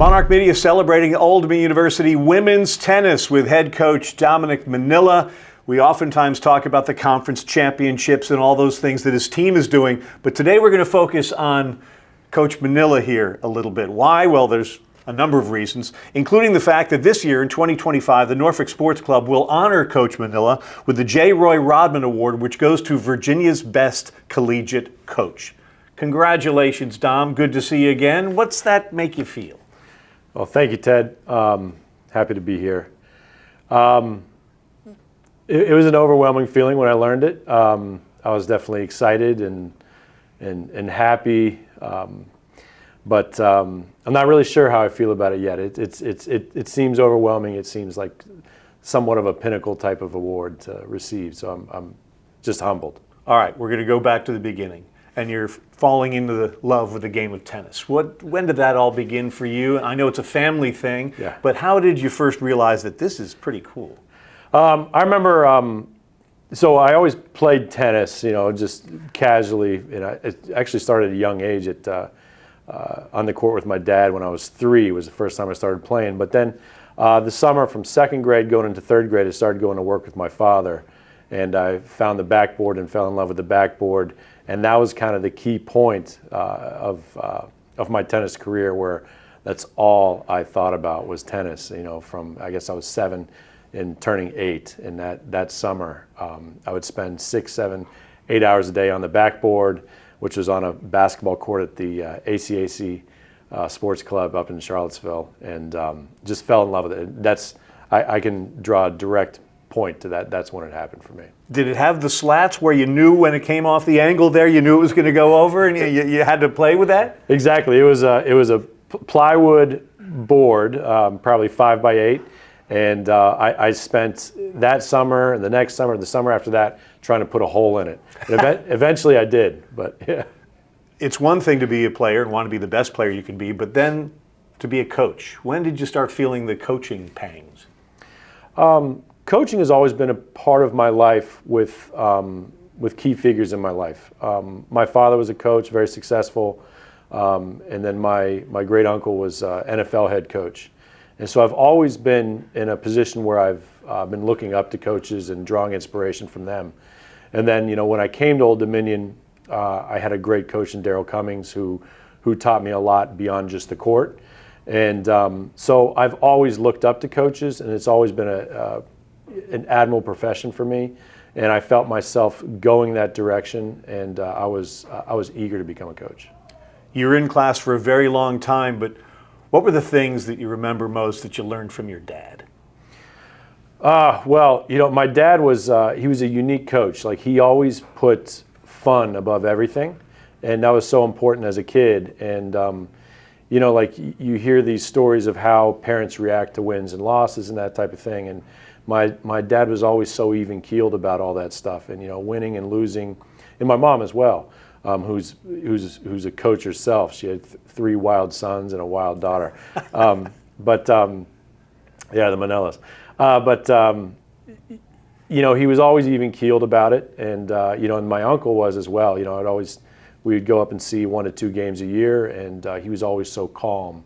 Monarch Media celebrating Old Dominion University women's tennis with head coach Dominic Manilla. We oftentimes talk about the conference championships and all those things that his team is doing, but today we're going to focus on Coach Manilla here a little bit. Why? Well, there's a number of reasons, including the fact that this year in 2025, the Norfolk Sports Club will honor Coach Manilla with the J. Roy Rodman Award, which goes to Virginia's best collegiate coach. Congratulations, Dom. Good to see you again. What's that make you feel? Well, thank you, Ted. Happy to be here. It was an overwhelming feeling when I learned it. I was definitely excited and happy, but I'm not really sure how I feel about it yet. It seems overwhelming. It seems like somewhat of a pinnacle type of award to receive. So I'm just humbled. All right, we're going to go back to the beginning. And you're falling into the love with the game of tennis. When did that all begin for you? I know it's a family thing, yeah. But how did you first realize that this is pretty cool? I remember, so I always played tennis, just casually. And I actually started at a young age on the court with my dad when I was 3 was the first time I started playing. But then the summer from second grade going into third grade, I started going to work with my father. And I found the backboard and fell in love with the backboard. And that was kind of the key point of my tennis career, where that's all I thought about was tennis. From I guess I was 7 and turning 8, and that summer I would spend 6, 7, 8 hours a day on the backboard, which was on a basketball court at the ACAC Sports Club up in Charlottesville, and just fell in love with it. I can draw a direct point to that. That's when it happened for me. Did it have the slats where you knew when it came off the angle there, you knew it was going to go over, and you had to play with that? Exactly. It was a plywood board, probably 5 by 8, and I spent that summer and the next summer, the summer after that, trying to put a hole in it. And eventually I did, but yeah. It's one thing to be a player and want to be the best player you can be, but then to be a coach. When did you start feeling the coaching pangs? Coaching has always been a part of my life with key figures in my life. My father was a coach, very successful, and then my great uncle was NFL head coach. And so I've always been in a position where I've been looking up to coaches and drawing inspiration from them. And then, when I came to Old Dominion, I had a great coach in Daryl Cummings who taught me a lot beyond just the court. And so I've always looked up to coaches, and it's always been an admirable profession for me, and I felt myself going that direction, and I was eager to become a coach. You were in class for a very long time, but what were the things that you remember most that you learned from your dad? Well, my dad was he was a unique coach. Like, he always put fun above everything, and that was so important as a kid. And like, you hear these stories of how parents react to wins and losses and that type of thing, and my dad was always so even-keeled about all that stuff, and winning and losing, and my mom as well, who's a coach herself. She had 3 wild sons and a wild daughter, yeah, the Manillas. He was always even-keeled about it, and and my uncle was as well. We would go up and see 1 to 2 games a year, and he was always so calm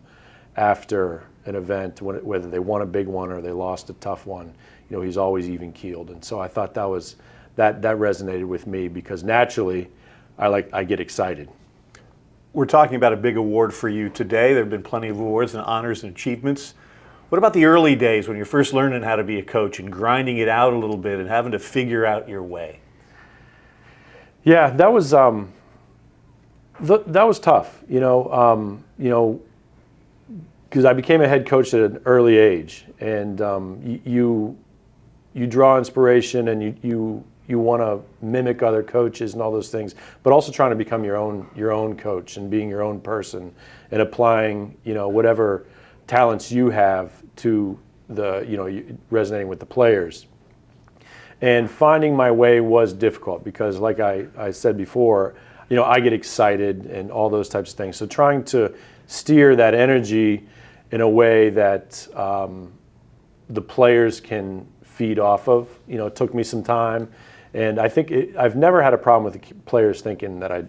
after an event, whether they won a big one or they lost a tough one. He's always even-keeled, and so I thought that resonated with me, because naturally I get excited. We're talking about a big award for you today. There have been plenty of awards and honors and achievements. What about the early days when you're first learning how to be a coach and grinding it out a little bit and having to figure out your way? Yeah, that was tough. Because I became a head coach at an early age, and you draw inspiration, and you want to mimic other coaches and all those things, but also trying to become your own coach and being your own person and applying whatever talents you have to resonating with the players. And finding my way was difficult, because like I said before, I get excited and all those types of things. So trying to steer that energy in a way that the players can feed off of, it took me some time. And I think I've never had a problem with the players thinking that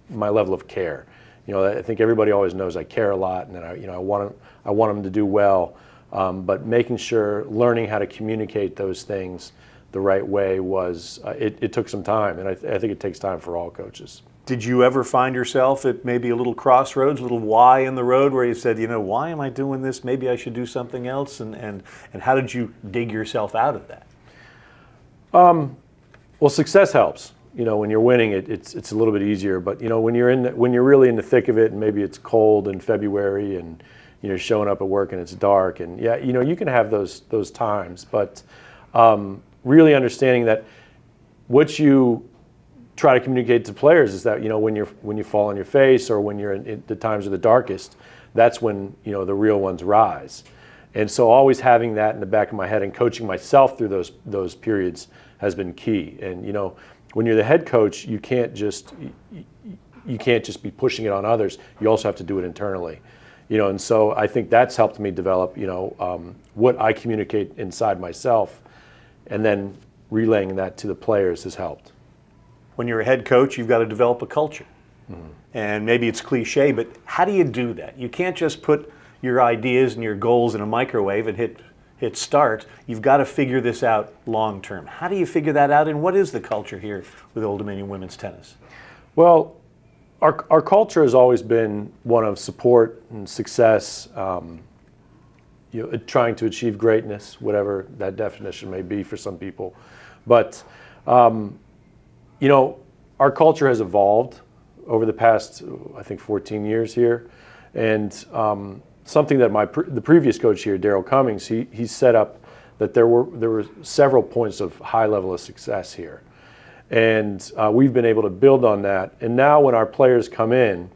my level of care. I think everybody always knows I care a lot, and that I want them to do well. But making sure, learning how to communicate those things the right way was, it took some time, and I think it takes time for all coaches. Did you ever find yourself at maybe a little crossroads, a little Y in the road, where you said, why am I doing this? Maybe I should do something else. And how did you dig yourself out of that? Well, success helps. When you're winning, it's a little bit easier. But when you're really in the thick of it, and maybe it's cold in February, and you're showing up at work and it's dark, and you can have those times. But really understanding that what you try to communicate to players is that when you fall on your face, or when you're in the times of the darkest, that's when the real ones rise. And so always having that in the back of my head and coaching myself through those periods has been key. And when you're the head coach, you can't just be pushing it on others. You also have to do it internally. And so I think that's helped me develop what I communicate inside myself, and then relaying that to the players has helped. When you're a head coach, you've got to develop a culture. Mm-hmm. And maybe it's cliche, but how do you do that? You can't just put your ideas and your goals in a microwave and hit start. You've got to figure this out long term. How do you figure that out, and what is the culture here with Old Dominion women's tennis? Well, our culture has always been one of support and success, trying to achieve greatness, whatever that definition may be for some people. But our culture has evolved over the past, I think, 14 years here, and something that the previous coach here, Daryl Cummings, he set up that there were several points of high level of success here, and we've been able to build on that. And now when our players come in,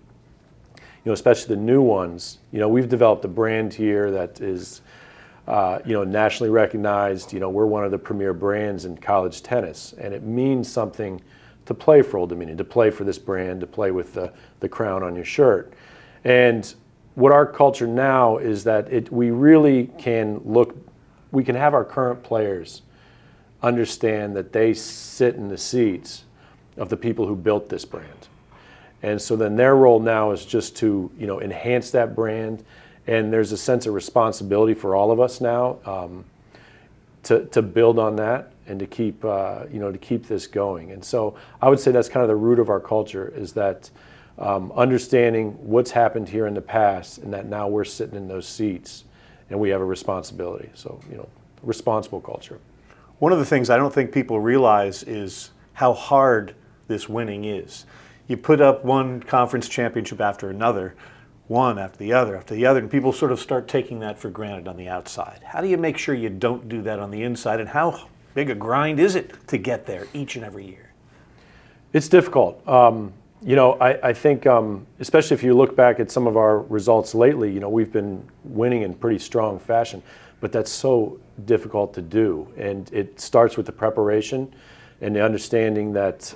especially the new ones, we've developed a brand here that is nationally recognized. We're one of the premier brands in college tennis, and it means something to play for Old Dominion, to play for this brand, to play with the crown on your shirt. And what our culture now is that we really we can have our current players understand that they sit in the seats of the people who built this brand. And so then their role now is just to enhance that brand, and there's a sense of responsibility for all of us now to build on that and to keep this going. And so I would say that's kind of the root of our culture, is that understanding what's happened here in the past, and that now we're sitting in those seats and we have a responsibility. So responsible culture. One of the things I don't think people realize is how hard this winning is. You put up one conference championship after another, one after the other, and people sort of start taking that for granted on the outside. How do you make sure you don't do that on the inside, and how big a grind is it to get there each and every year? It's difficult. I think, especially if you look back at some of our results lately, we've been winning in pretty strong fashion, but that's so difficult to do. And it starts with the preparation and the understanding that,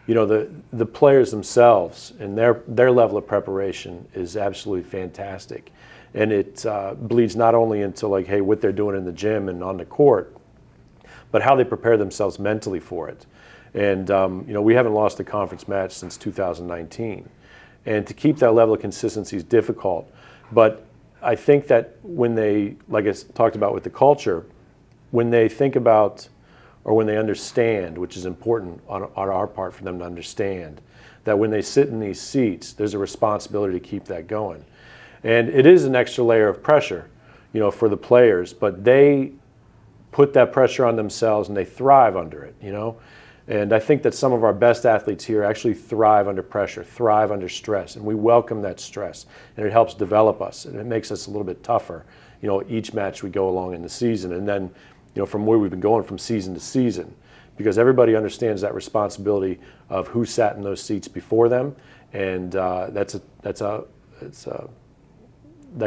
the players themselves and their level of preparation is absolutely fantastic. And it bleeds not only into what they're doing in the gym and on the court, but how they prepare themselves mentally for it. And we haven't lost a conference match since 2019. And to keep that level of consistency is difficult. But I think that when they, like I talked about with the culture, when they think about, or when they understand, which is important on our part for them to understand, that when they sit in these seats, there's a responsibility to keep that going. And it is an extra layer of pressure, for the players, but they put that pressure on themselves and they thrive under it, And I think that some of our best athletes here actually thrive under pressure, thrive under stress, and we welcome that stress, and it helps develop us, and it makes us a little bit tougher, each match we go along in the season, and then, from where we've been going from season to season, because everybody understands that responsibility of who sat in those seats before them, and that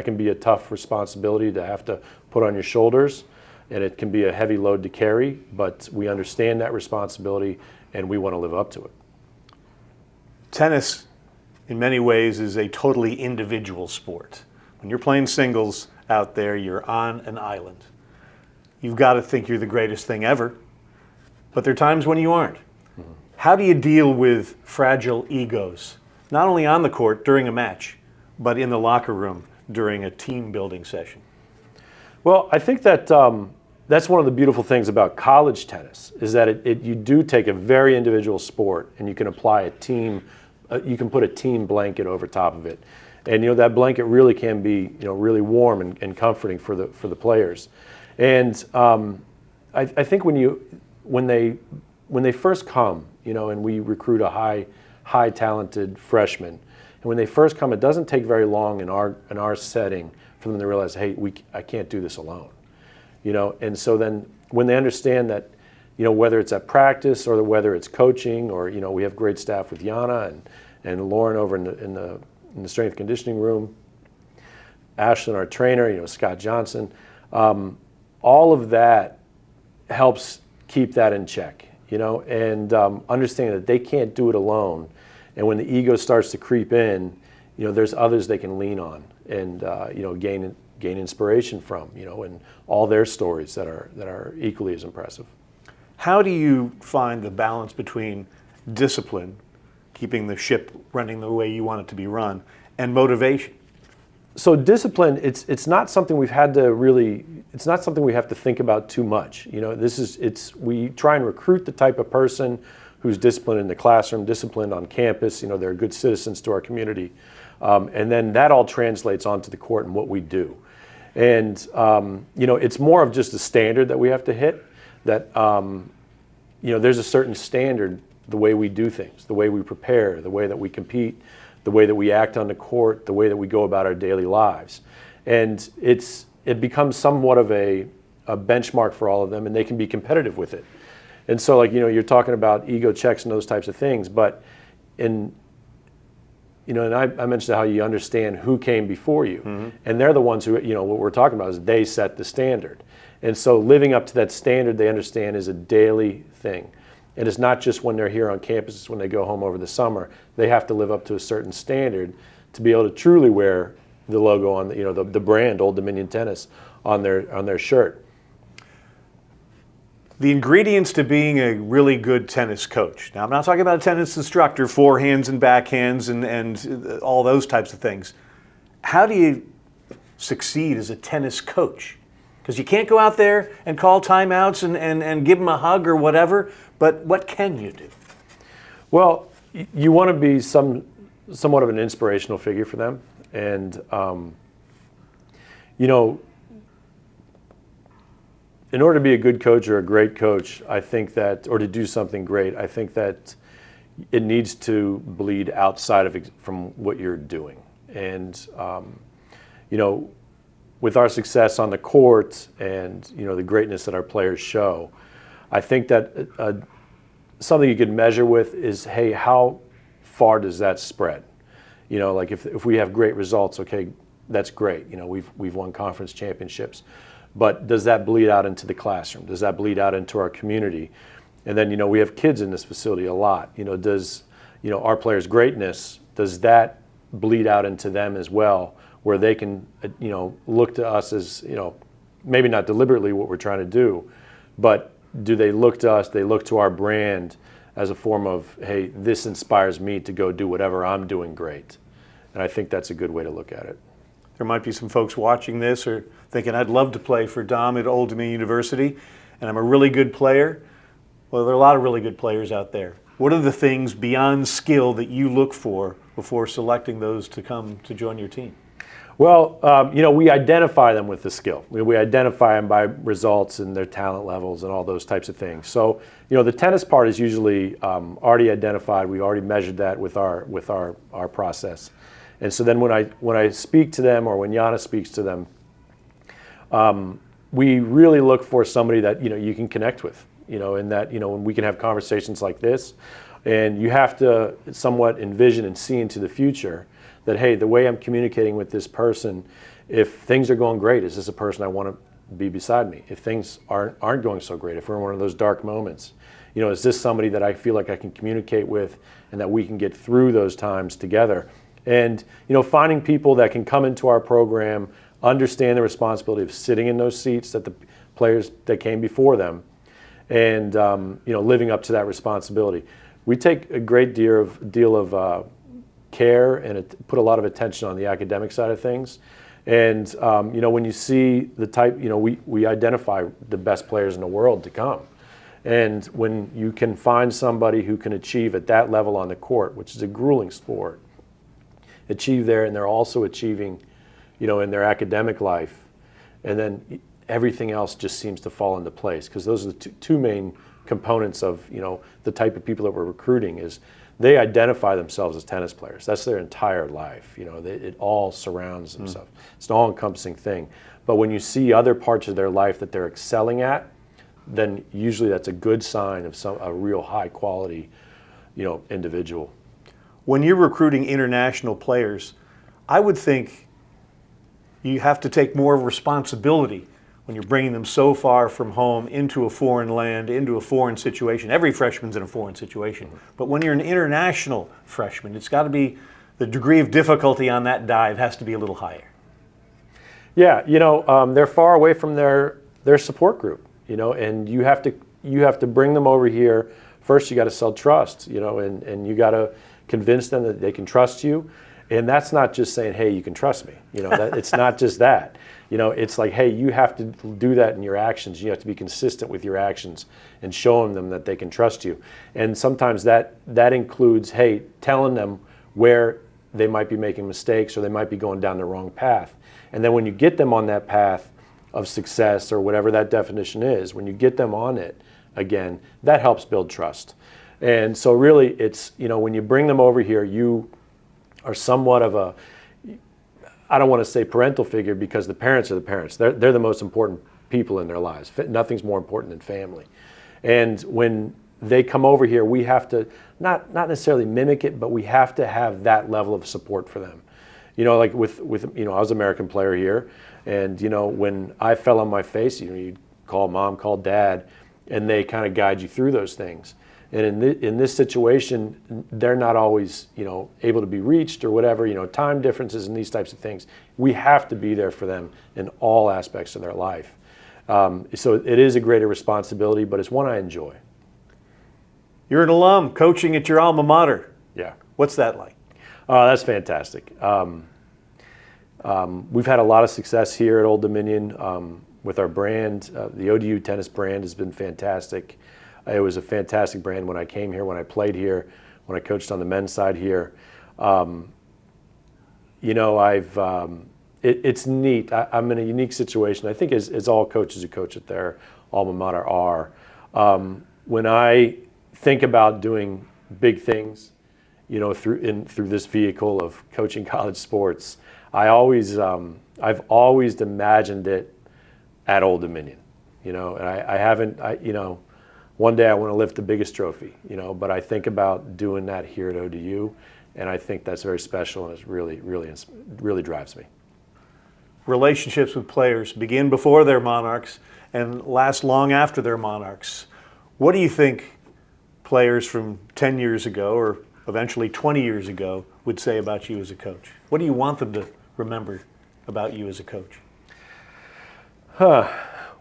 can be a tough responsibility to have to put on your shoulders. And it can be a heavy load to carry, but we understand that responsibility and we want to live up to it. Tennis, in many ways, is a totally individual sport. When you're playing singles out there, you're on an island. You've got to think you're the greatest thing ever, but there are times when you aren't. Mm-hmm. How do you deal with fragile egos not only on the court during a match, but in the locker room during a team building session? Well, I think that that's one of the beautiful things about college tennis is that you do take a very individual sport and you can apply a team, you can put a team blanket over top of it. And that blanket really can be really warm and comforting for the players. And I think when they first come, and we recruit a high talented freshman, and when they first come, it doesn't take very long in our setting for them to realize, hey, I can't do this alone. And so then when they understand that, whether it's at practice or whether it's coaching, or we have great staff with Yana and Lauren over in the strength and conditioning room, Ashlyn, our trainer, Scott Johnson, all of that helps keep that in check, and understanding that they can't do it alone. And when the ego starts to creep in, there's others they can lean on and gain inspiration from, and all their stories that are equally as impressive. How do you find the balance between discipline, keeping the ship running the way you want it to be run, and motivation? So discipline, it's not something we've had to really, it's not something we have to think about too much. We try and recruit the type of person who's disciplined in the classroom, disciplined on campus, they're good citizens to our community. And then that all translates onto the court and what we do. And, it's more of just a standard that we have to hit, that, there's a certain standard, the way we do things, the way we prepare, the way that we compete, the way that we act on the court, the way that we go about our daily lives. And it becomes somewhat of a benchmark for all of them, and they can be competitive with it. And so, you're talking about ego checks and those types of things, but and I mentioned how you understand who came before you, mm-hmm. and they're the ones who, what we're talking about is they set the standard. And so living up to that standard, they understand, is a daily thing. And it's not just when they're here on campus, it's when they go home over the summer. They have to live up to a certain standard to be able to truly wear the logo on the brand Old Dominion Tennis on their shirt. The ingredients to being a really good tennis coach. Now, I'm not talking about a tennis instructor, forehands and backhands and all those types of things. How do you succeed as a tennis coach? Because you can't go out there and call timeouts and give them a hug or whatever, but what can you do? Well, you want to be somewhat of an inspirational figure for them. And, in order to be a good coach or a great coach, I think that, or to do something great, I think that it needs to bleed outside from what you're doing. And, with our success on the court and, the greatness that our players show, I think that something you could measure with is, hey, how far does that spread? Like if we have great results, okay, that's great. We've won conference championships. But does that bleed out into the classroom? Does that bleed out into our community? And then, we have kids in this facility a lot. Does, our players' greatness, does that bleed out into them as well, where they can, look to us as, maybe not deliberately what we're trying to do, but do they look to us, they look to our brand as a form of, hey, this inspires me to go do whatever I'm doing great. And I think that's a good way to look at it. There might be some folks watching this or thinking, I'd love to play for Dom at Old Dominion University, and I'm a really good player. Well, there are a lot of really good players out there. What are the things beyond skill that you look for before selecting those to come to join your team? Well, we identify them with the skill. We identify them by results and their talent levels and all those types of things. So, the tennis part is usually already identified. We already measured that with our process. And so then when I speak to them, or when Yana speaks to them, we really look for somebody that you can connect with. And that when we can have conversations like this, and you have to somewhat envision and see into the future that, hey, the way I'm communicating with this person, if things are going great, is this a person I want to be beside me? If things aren't going so great, if we're in one of those dark moments, is this somebody that I feel like I can communicate with and that we can get through those times together? And, finding people that can come into our program, understand the responsibility of sitting in those seats that the players that came before them, and, living up to that responsibility. We take a great deal of care and put a lot of attention on the academic side of things. And when you see the type, we identify the best players in the world to come. And when you can find somebody who can achieve at that level on the court, which is a grueling sport, achieve there, and they're also achieving, in their academic life, and then everything else just seems to fall into place, because those are the two main components of the type of people that we're recruiting. Is they identify themselves as tennis players. That's their entire life. It all surrounds themselves. It's an all-encompassing thing. But when you see other parts of their life that they're excelling at, then usually that's a good sign of a real high-quality, individual. When you're recruiting international players, I would think you have to take more responsibility when you're bringing them so far from home into a foreign land, into a foreign situation. Every freshman's in a foreign situation. But when you're an international freshman, it's got to be, the degree of difficulty on that dive has to be a little higher. Yeah, they're far away from their support group, and you have to bring them over here. First, you got to sell trust, and you got to convince them that they can trust you. And that's not just saying, hey, you can trust me. It's not just that. It's like, hey, you have to do that in your actions. You have to be consistent with your actions and showing them that they can trust you. And sometimes that includes, hey, telling them where they might be making mistakes or they might be going down the wrong path. And then when you get them on that path of success, or whatever that definition is, when you get them on it again, that helps build trust. And so really it's, when you bring them over here, you are somewhat of a, I don't want to say parental figure, because the parents are the parents. They're the most important people in their lives. Nothing's more important than family. And when they come over here, we have to not necessarily mimic it, but we have to have that level of support for them. Like with I was an American player here, and when I fell on my face, you'd call mom, call dad, and they kind of guide you through those things. And in this situation, they're not always, able to be reached or whatever, time differences and these types of things. We have to be there for them in all aspects of their life. So it is a greater responsibility, but it's one I enjoy. You're an alum coaching at your alma mater. Yeah. What's that like? That's fantastic. We've had a lot of success here at Old Dominion with our brand. The ODU tennis brand has been fantastic. It was a fantastic brand when I came here, when I played here, when I coached on the men's side here. It's neat. I'm in a unique situation, I think, as all coaches who coach at their alma mater are. When I think about doing big things, through this vehicle of coaching college sports, I've always imagined it at Old Dominion, and I haven't, one day I want to lift the biggest trophy, but I think about doing that here at ODU, and I think that's very special, and it really drives me. Relationships with players begin before they're Monarchs and last long after they're Monarchs. What do you think players from 10 years ago, or eventually 20 years ago, would say about you as a coach? What do you want them to remember about you as a coach?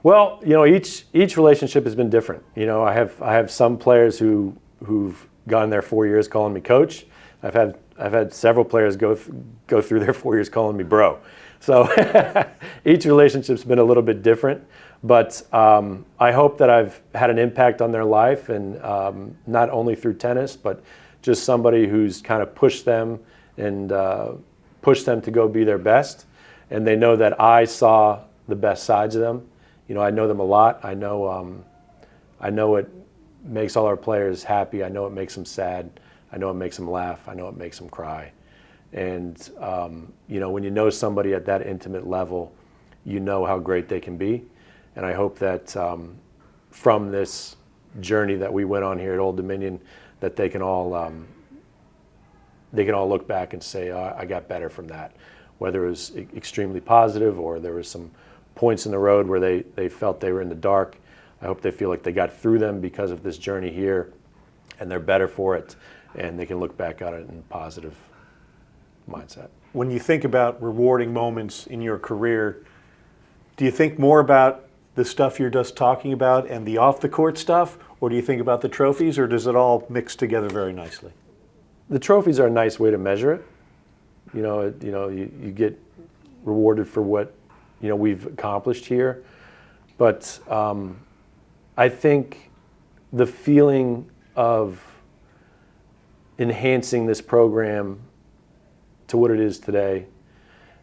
Well, each relationship has been different. I have some players who've gone their 4 years calling me coach. I've had several players go through their 4 years calling me bro. So each relationship's been a little bit different, but I hope that I've had an impact on their life, and not only through tennis, but just somebody who's kind of pushed them and pushed them to go be their best. And they know that I saw the best sides of them. I know them a lot. I know it makes all our players happy. I know it makes them sad. I know it makes them laugh. I know it makes them cry. And when you know somebody at that intimate level, you know how great they can be. And I hope that from this journey that we went on here at Old Dominion, that they can all look back and say, oh, I got better from that. Whether it was extremely positive or there was some points in the road where they felt they were in the dark, I hope they feel like they got through them because of this journey here, and they're better for it, and they can look back on it in a positive mindset. When you think about rewarding moments in your career, do you think more about the stuff you're just talking about and the off-the-court stuff, or do you think about the trophies, or does it all mix together very nicely? The trophies are a nice way to measure it. You get rewarded for what we've accomplished here, but I think the feeling of enhancing this program to what it is today,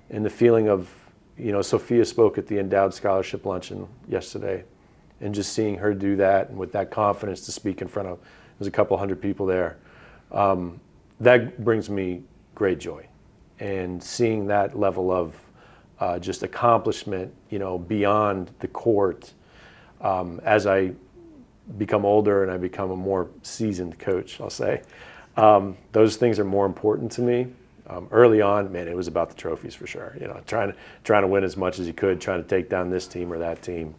and the feeling of, Sophia spoke at the Endowed Scholarship Luncheon yesterday, and just seeing her do that and with that confidence to speak in front of, there's a couple hundred people there, that brings me great joy. And seeing that level of just accomplishment, beyond the court, as I become older and I become a more seasoned coach, I'll say, those things are more important to me. Early on, man, it was about the trophies for sure. Trying to win as much as you could, trying to take down this team or that team.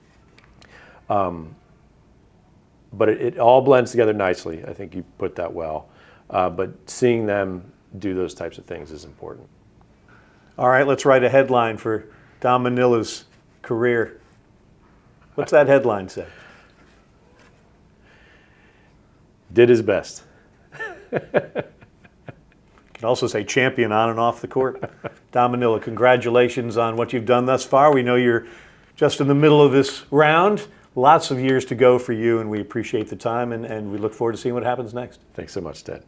But it all blends together nicely. I think you put that well. But seeing them do those types of things is important. All right, let's write a headline for Dom Manilla's career. What's that headline say? Did his best. You can also say champion on and off the court. Dom Manilla, congratulations on what you've done thus far. We know you're just in the middle of this round. Lots of years to go for you, and we appreciate the time, and we look forward to seeing what happens next. Thanks so much, Ted.